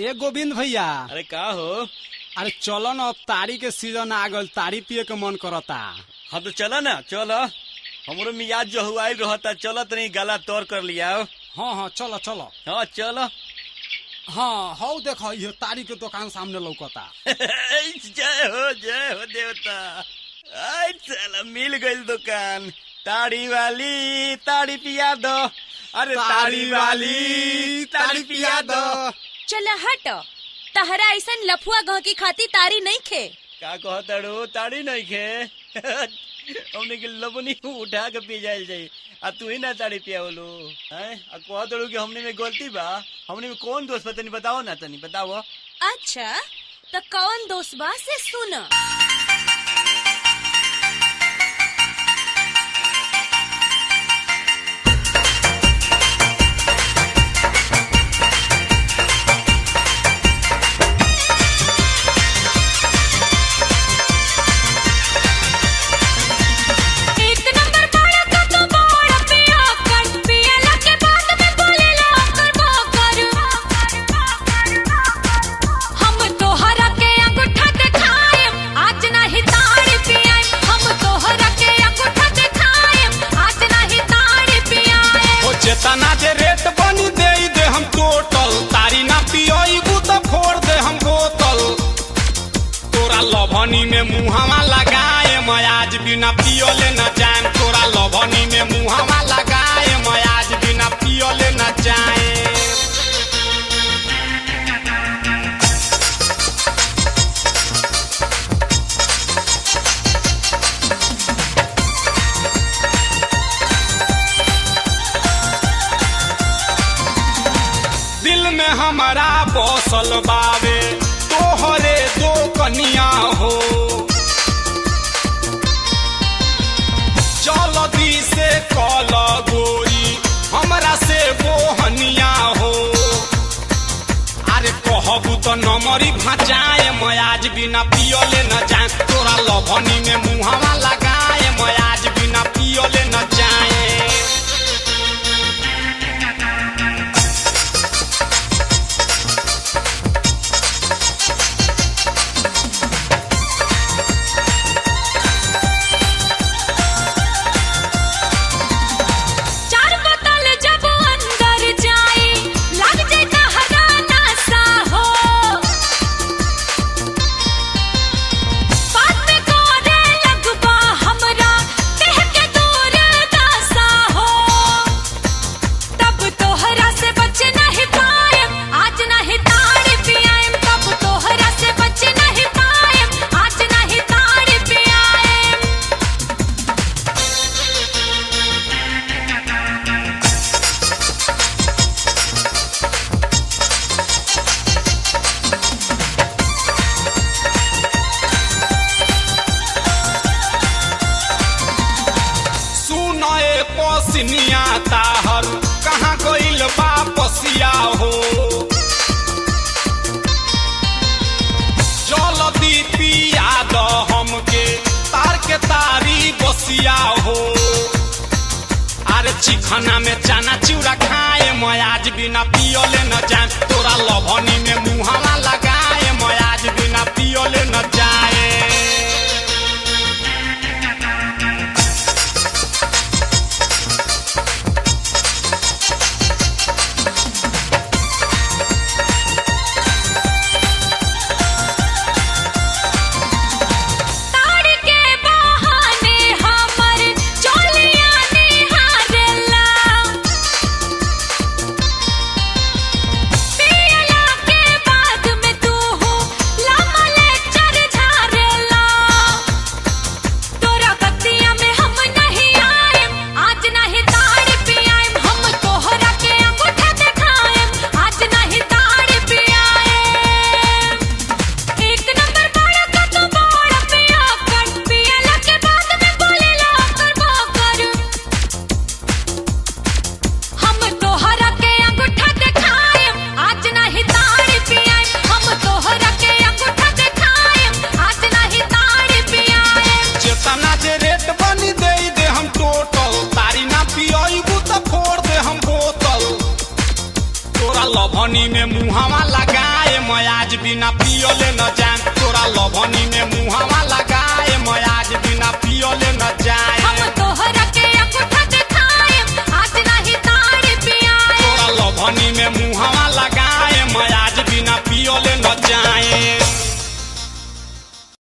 ए गोविंद भैया। अरे का हो? अरे चलो न, अब तारी के सीजन आ गल, तारी पिए के मन करता। हाँ तो चलो ना, चलो हमरो मियाज जो हुआ रहता, चलो तनी गला तोड़ कर लिया। हाँ हाँ चलो चलो। हाँ चलो। हाँ हो देखो, ये तारी के दुकान सामने लौकता। जय हो देवता। चलो मिल गई दुकान। ताड़ी वाली ताड़ी पिया दो। अरे ताड़ी वाली ताड़ी पिया दो। चल हट, तहरा ऐसा लफुआ गह की खाती तारी नहीं खे। का कहतड़ो? ताड़ी नहीं खे। हमने के लबनी उठा के पी जाए आ तू ही ना ताड़ी पिया बोलो हैं? आ कहतड़ो कि हमने में गलती बा? हमने में कौन दोस्त बा? तनी बताओ ना, तनी बताओ। अच्छा तो कौन दोस्त बा से सुन। तना जे रेट बनी दे हम टोटल, तारी ना पियोइबू तो फोड़ दे हम बोतल। तोरा लभनी में मुहावा लगाए, मैं आज बिना पियोले न जाए। तोरा लभनी में मुहावा लगाए, मैं आज बिना पियोले न जाए। दिल में हमारा बसल बावे तोहरे दो कनिया हो। जल्दी से कल गोरी हमरा से बोहनिया हो। अरे कहबू तो नमरी भजाए, मैं आज बिना पियोले न जाए। तोरा लभनी में मुहावा लगाए, मैं आज बिना पियोले न जाए। पसिनिया ताहर कहाँ गइल वापसिया हो। जल्दी पिया दो हमके तार के तारी बसिया हो। अरे चिखना में चना चूड़ा खाए, मैं हम आज बिना पियोले न जान तोरा लभनी में मुहावा लगा